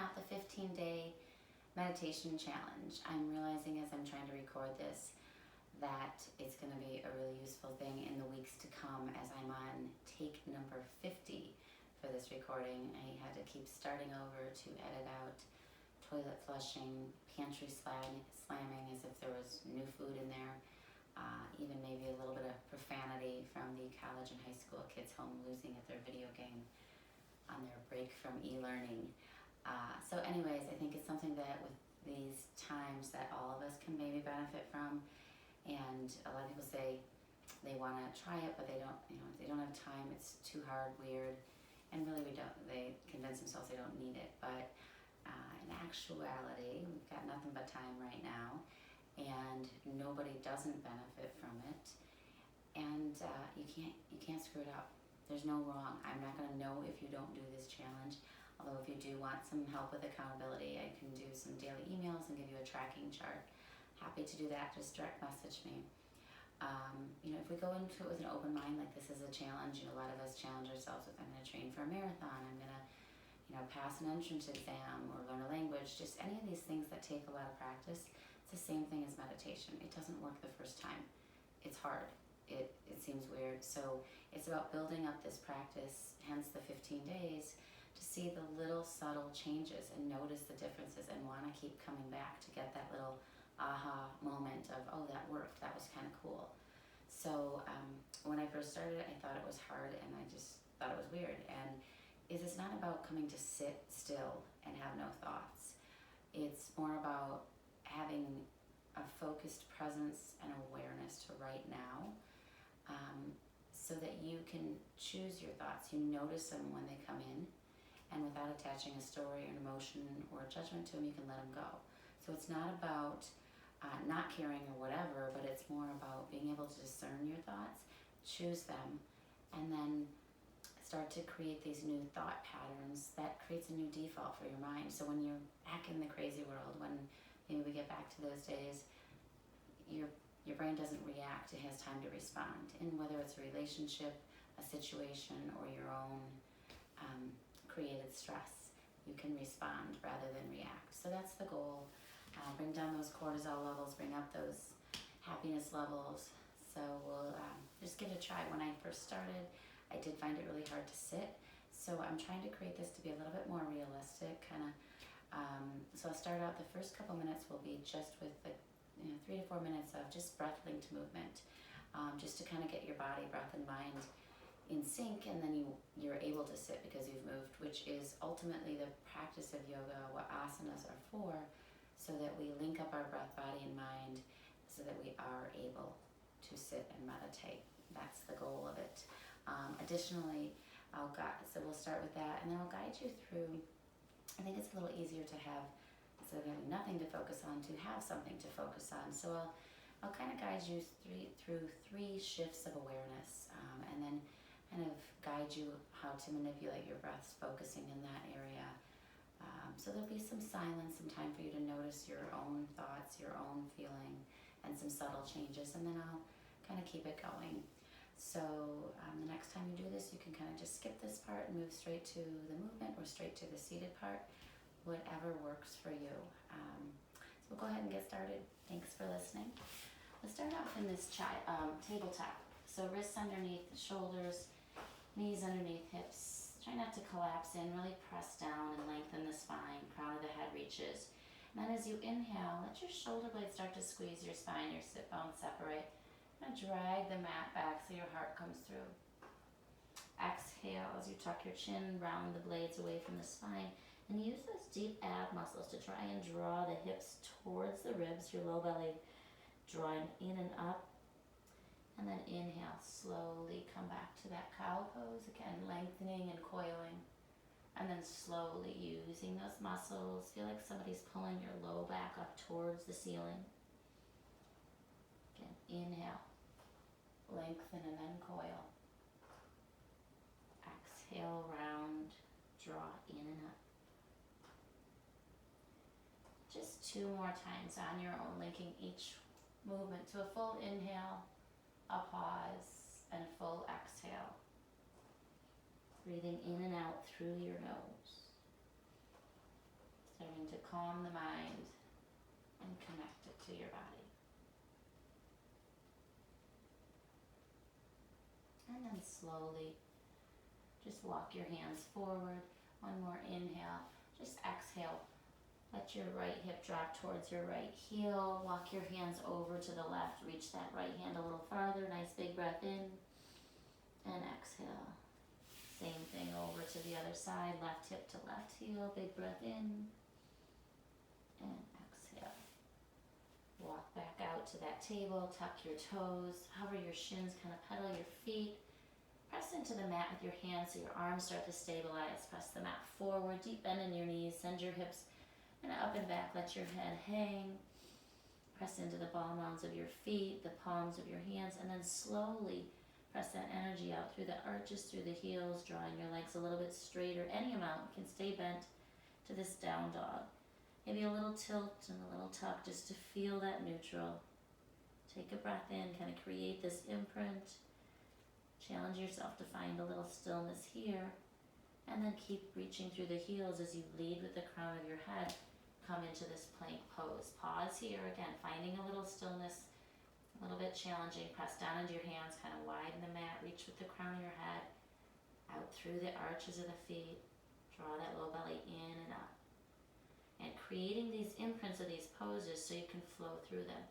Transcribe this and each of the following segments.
out the 15-day meditation challenge. I'm realizing as I'm trying to record this that it's going to be a really useful thing in the weeks to come as I'm on take number 50 for this recording. I had to keep starting over to edit out toilet flushing, pantry slamming as if there was new food in there, even maybe a little bit of profanity from the college and high school kids home losing at their video game on their break from e-learning. So anyways, I think it's something that with these times that all of us can maybe benefit from. And a lot of people say they want to try it, but they don't, they don't have time. It's too hard, weird, and really they convince themselves they don't need it. But in actuality, we've got nothing but time right now, and nobody doesn't benefit from it. And you can't screw it up. There's no wrong. I'm not going to know if you don't do this challenge. Although if you do want some help with accountability, I can do some daily emails and give you a tracking chart. Happy to do that. Just direct message me. If we go into it with an open mind, like this is a challenge, a lot of us challenge ourselves with, I'm going to train for a marathon, I'm going to, pass an entrance exam or learn a language, just any of these things that take a lot of practice. It's the same thing as meditation. It doesn't work the first time. It's hard. It seems weird. So it's about building up this practice, hence the 15 days, to see the little subtle changes and notice the differences and want to keep coming back to get that little aha moment of, oh, that worked, that was kind of cool. So when I first started, I thought it was hard and I just thought it was weird. And it's not about coming to sit still and have no thoughts. It's more about having a focused presence and awareness to right now, so that you can choose your thoughts. You notice them when they come in, and without attaching a story, an emotion, or a judgment to them, you can let them go. So it's not about not caring or whatever, but it's more about being able to discern your thoughts, choose them, and then start to create these new thought patterns that creates a new default for your mind. So when you're back in the crazy world, when maybe we get back to those days, your brain doesn't react, it has time to respond. And whether it's a relationship, a situation, or your own created stress, you can respond rather than react. So that's the goal. Bring down those cortisol levels, bring up those happiness levels. So we'll just give it a try. When I first started, I did find it really hard to sit. So I'm trying to create this to be a little bit more realistic, so I'll start out, the first couple minutes will be just with the 3 to 4 minutes of just breath linked movement, just to kind of get your body, breath, and mind in sync, and then you're able to sit because you've moved, which is ultimately the practice of yoga, what asanas are for, so that we link up our breath, body, and mind so that we are able to sit and meditate. That's the goal of it. Additionally, so we'll start with that, and then I'll guide you through. I think it's a little easier to have, instead of having nothing to focus on, to have something to focus on. So I'll kind of guide you through 3 shifts of awareness, and then kind of guide you how to manipulate your breaths, focusing in that area. So there'll be some silence, some time for you to notice your own thoughts, your own feeling, and some subtle changes, and then I'll kind of keep it going. So the next time you do this, you can kind of just skip this part and move straight to the movement or straight to the seated part, whatever works for you. So we'll go ahead and get started. Thanks for listening. Let's start off in this tabletop. So wrists underneath the shoulders, knees underneath hips. Try not to collapse in, really press down and lengthen the spine, crown of the head reaches. And then as you inhale, let your shoulder blades start to squeeze your spine, your sit bones separate. And drag the mat back so your heart comes through. Exhale as you tuck your chin, round the blades away from the spine, and use those deep ab muscles to try and draw the hips towards the ribs, your low belly drawing in and up. And then inhale, slowly come back to that cow pose, again lengthening and coiling. And then slowly using those muscles, feel like somebody's pulling your low back up towards the ceiling. Again, inhale, lengthen and then coil. Exhale, round, draw in and up. Just 2 more times on your own, linking each movement to a full inhale, a pause, and a full exhale. Breathing in and out through your nose. Starting to calm the mind and connect it to your body. And then slowly just walk your hands forward. One more inhale. Just exhale. Let your right hip drop towards your right heel. Walk your hands over to the left. Reach that right hand a little farther. Nice big breath in. And exhale. Same thing over to the other side. Left hip to left heel. Big breath in. And exhale. Walk back out to that table. Tuck your toes. Hover your shins. Kind of pedal your feet. Press into the mat with your hands so your arms start to stabilize. Press the mat forward. Deep bend in your knees. Send your hips up and back. Let your head hang. Press into the ball mounds of your feet, the palms of your hands, and then slowly press that energy out through the arches, through the heels, drawing your legs a little bit straighter. Any amount. You can stay bent to this down dog. Maybe a little tilt and a little tuck just to feel that neutral. Take a breath in, kind of create this imprint. Challenge yourself to find a little stillness here. And then keep reaching through the heels as you lead with the crown of your head. Come into this plank pose. Pause here again, finding a little stillness, a little bit challenging. Press down into your hands, kind of widen the mat, reach with the crown of your head, out through the arches of the feet. Draw that low belly in and up. And creating these imprints of these poses so you can flow through them.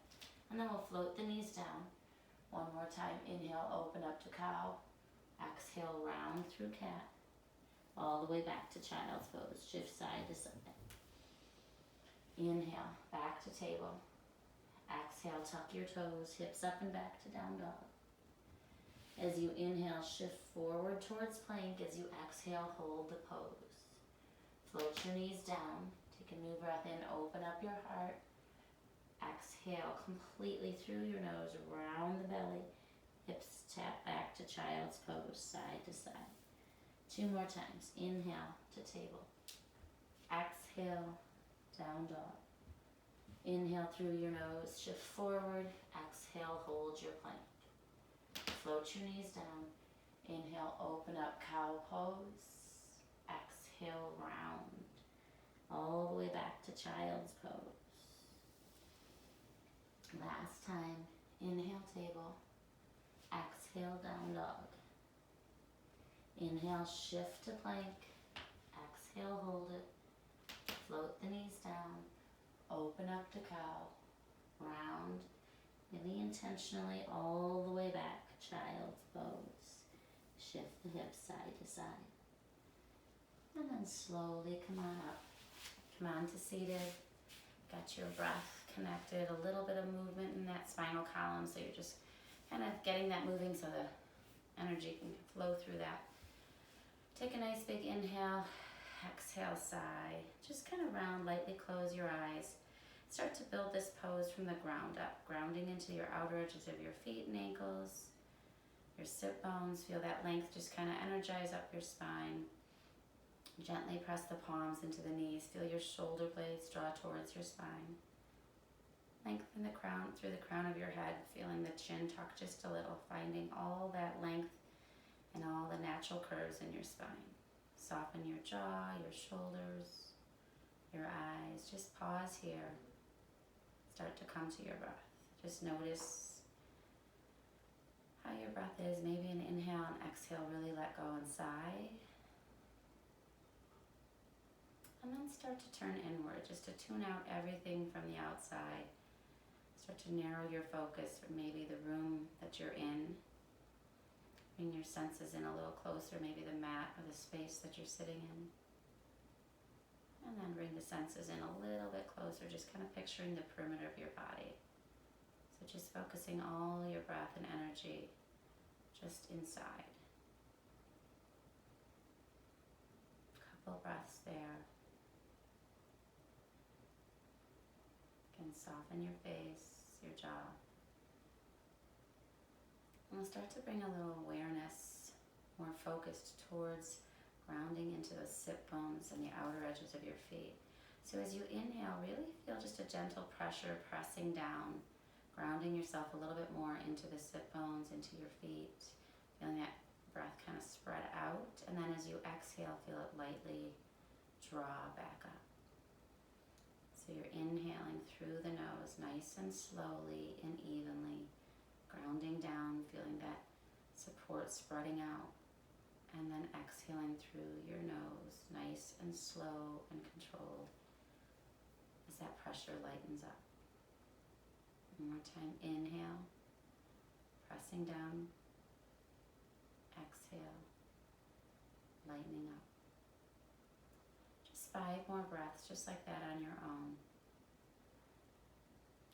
And then we'll float the knees down. One more time, inhale, open up to cow. Exhale, round through cat. All the way back to child's pose. Shift side to side. Inhale, back to table. Exhale, tuck your toes, hips up and back to down dog. As you inhale, shift forward towards plank. As you exhale, hold the pose. Float your knees down. Take a new breath in, open up your heart. Exhale completely through your nose, around the belly. Hips tap back to child's pose, side to side. 2 more times. Inhale to table. Exhale, down dog. Inhale through your nose, shift forward. Exhale, hold your plank. Float your knees down. Inhale, open up, cow pose. Exhale, round. All the way back to child's pose. Last time. Inhale, table. Exhale, down dog. Inhale, shift to plank. Exhale, hold it. Float the knees down. Open up to cow. Round. Really intentionally all the way back. Child's pose. Shift the hips side to side. And then slowly come on up. Come on to seated. Got your breath connected. A little bit of movement in that spinal column. So you're just kind of getting that moving so the energy can flow through that. Take a nice big inhale. Exhale, sigh. Just kind of round, lightly close your eyes. Start to build this pose from the ground up, grounding into your outer edges of your feet and ankles, your sit bones. Feel that length just kind of energize up your spine. Gently press the palms into the knees. Feel your shoulder blades draw towards your spine. Lengthen the crown through the crown of your head, feeling the chin tuck just a little, finding all that length and all the natural curves in your spine. Soften your jaw, your shoulders, your eyes. Just pause here. Start to come to your breath. Just notice how your breath is. Maybe an inhale and exhale, really let go and sigh. And then start to turn inward, just to tune out everything from the outside. Start to narrow your focus for maybe the room that you're in. Bring your senses in a little closer, maybe the mat or the space that you're sitting in. And then bring the senses in a little bit closer, just kind of picturing the perimeter of your body. So just focusing all your breath and energy just inside. Couple breaths there. You can soften your face, your jaw. And we'll start to bring a little awareness, more focused towards grounding into the sit bones and the outer edges of your feet. So as you inhale, really feel just a gentle pressure pressing down, grounding yourself a little bit more into the sit bones, into your feet, feeling that breath kind of spread out. And then as you exhale, feel it lightly draw back up. So you're inhaling through the nose, nice and slowly and evenly, grounding down, feeling that support spreading out. And then exhaling through your nose, nice and slow and controlled, as that pressure lightens up. One more time, inhale, pressing down, exhale, lightening up. Just 5 more breaths, just like that on your own.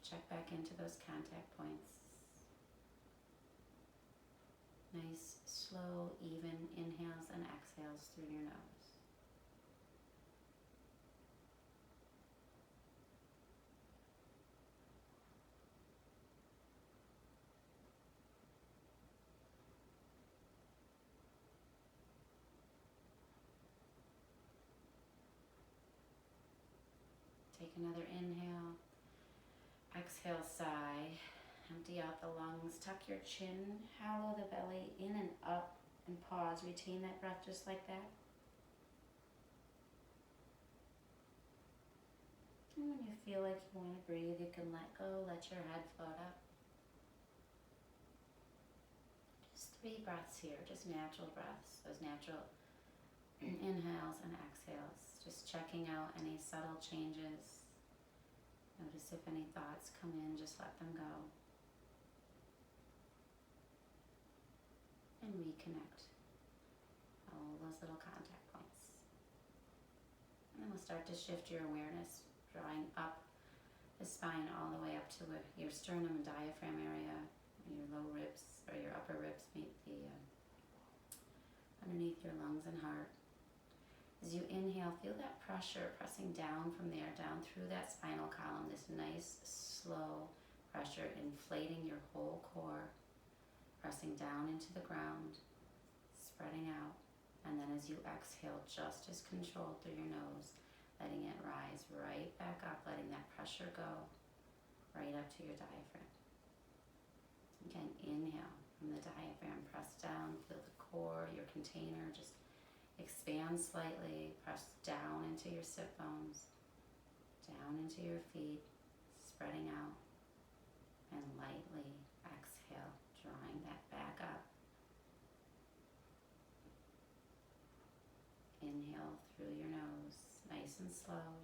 Check back into those contact points. Nice, slow, even inhales and exhales through your nose. Take another inhale. Exhale, sigh. Empty out the lungs. Tuck your chin, hollow the belly in and up, and pause. Retain that breath just like that. And when you feel like you want to breathe, you can let go, let your head float up. Just 3 breaths here, just natural breaths, those natural inhales and exhales. Just checking out any subtle changes. Notice if any thoughts come in, just let them go. And reconnect all those little contact points. And then we'll start to shift your awareness, drawing up the spine all the way up to your sternum and diaphragm area, your low ribs or your upper ribs meet the underneath your lungs and heart. As you inhale, feel that pressure pressing down from there, down through that spinal column, this nice, slow pressure inflating your whole core, pressing down into the ground, spreading out. And then as you exhale, just as controlled through your nose, letting it rise right back up, letting that pressure go right up to your diaphragm. Again, inhale from the diaphragm, press down, feel the core, your container, just expand slightly, press down into your sit bones, down into your feet, spreading out, and lightly exhale, drawing that back up. Inhale through your nose, nice and slow.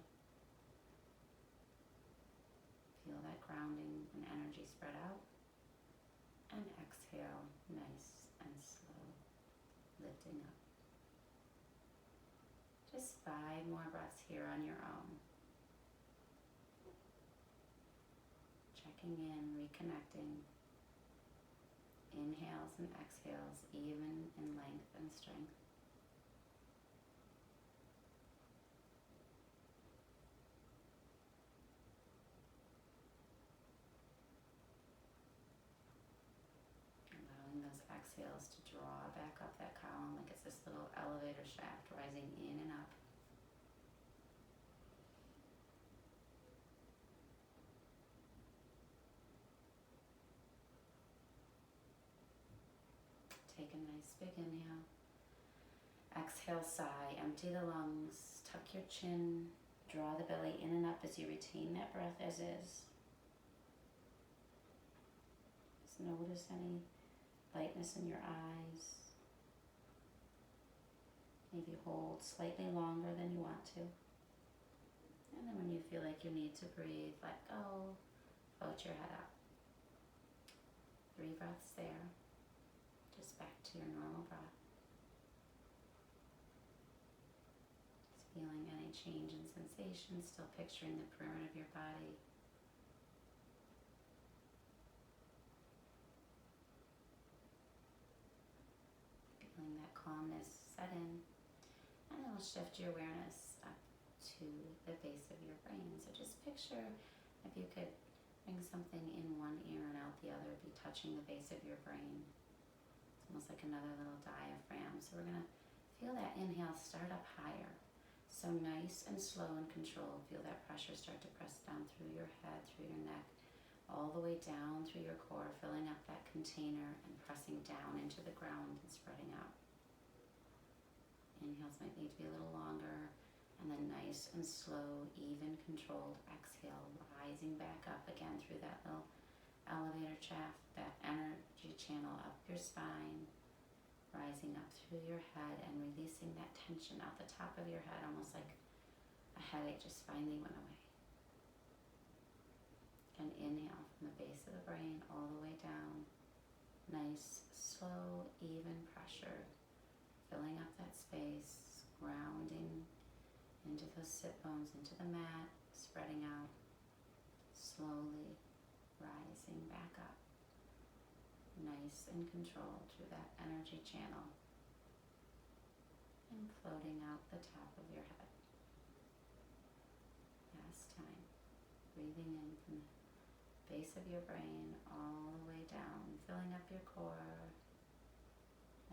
Feel that grounding and energy spread out. And exhale, nice and slow, lifting up. Just 5 more breaths here on your own. Checking in, reconnecting. Inhales and exhales, even in length and strength. Allowing those exhales to draw back up that column like it's this little elevator shaft rising in and up. Take a nice big inhale. Exhale, sigh, empty the lungs, tuck your chin, draw the belly in and up as you retain that breath as is. Just notice any lightness in your eyes. Maybe hold slightly longer than you want to. And then when you feel like you need to breathe, let go, float your head up. 3 breaths there. Just back to your normal breath. Just feeling any change in sensation, still picturing the perimeter of your body. Feeling that calmness set in. And then we'll shift your awareness up to the base of your brain. So just picture if you could bring something in one ear and out the other, be touching the base of your brain. Almost like another little diaphragm. So we're going to feel that inhale start up higher. So nice and slow and controlled. Feel that pressure start to press down through your head, through your neck, all the way down through your core, filling up that container and pressing down into the ground and spreading out. Inhales might need to be a little longer, and And then nice and slow, even controlled exhale, rising back up again through that little elevator shaft, that energy channel up your spine, rising up through your head and releasing that tension out the top of your head, almost like a headache just finally went away. And inhale from the base of the brain all the way down. Nice, slow, even pressure, filling up that space, grounding into those sit bones, into the mat, spreading out, slowly rising back up, nice and controlled through that energy channel, and floating out the top of your head. Last time, breathing in from the base of your brain all the way down, filling up your core,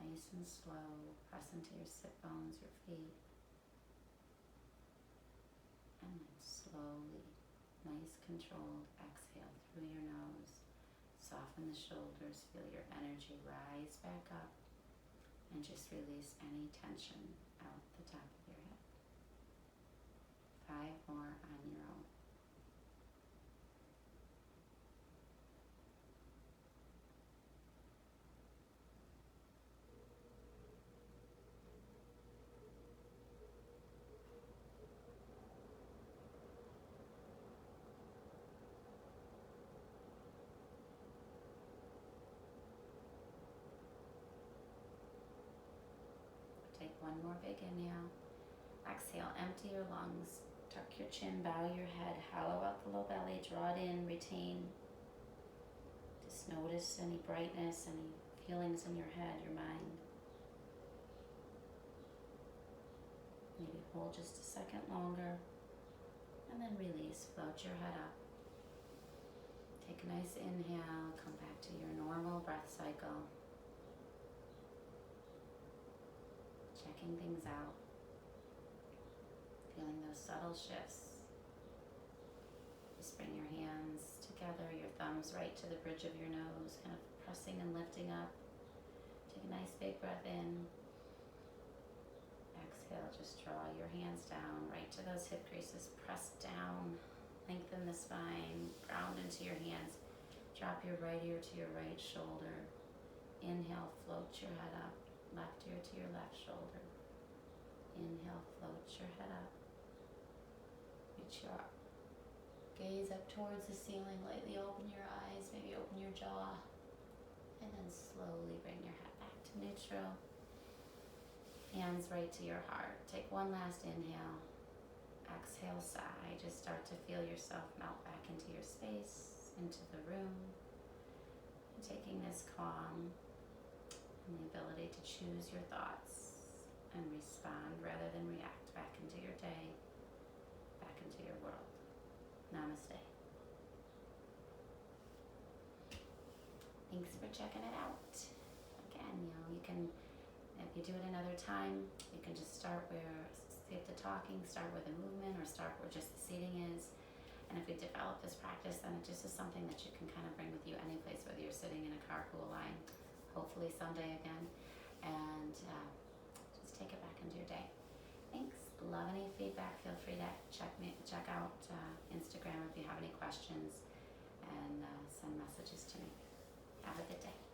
nice and slow, press into your sit bones, your feet, and then slowly, nice controlled exhale through your nose, soften the shoulders, feel your energy rise back up, and just release any tension out the top of your head. 5 more on your own. Take one more big inhale. Exhale, empty your lungs. Tuck your chin, bow your head, hollow out the low belly, draw it in, retain. Just notice any brightness, any feelings in your head, your mind. Maybe hold just a second longer, and then release, float your head up. Take a nice inhale, come back to your normal breath cycle. Checking things out, feeling those subtle shifts. Just bring your hands together, your thumbs right to the bridge of your nose, kind of pressing and lifting up. Take a nice big breath in. Exhale, just draw your hands down right to those hip creases. Press down, lengthen the spine, ground into your hands. Drop your right ear to your right shoulder. Inhale, float your head up. Left ear to your left shoulder. Inhale, float your head up. Reach your gaze up towards the ceiling. Lightly open your eyes, maybe open your jaw. And then slowly bring your head back to neutral. Hands right to your heart. Take one last inhale. Exhale, sigh. Just start to feel yourself melt back into your space, into the room. And taking this calm and the ability to choose your thoughts and respond rather than react back into your day, back into your world. Namaste. Thanks for checking it out. Again, you can, if you do it another time, you can just skip the talking, start with the movement, or start where just the seating is. And if you develop this practice, then it just is something that you can kind of bring with you any place, whether you're sitting in a carpool line, hopefully someday again, and just take it back into your day. Thanks. Love any feedback. Feel free to check out Instagram if you have any questions, and send messages to me. Have a good day.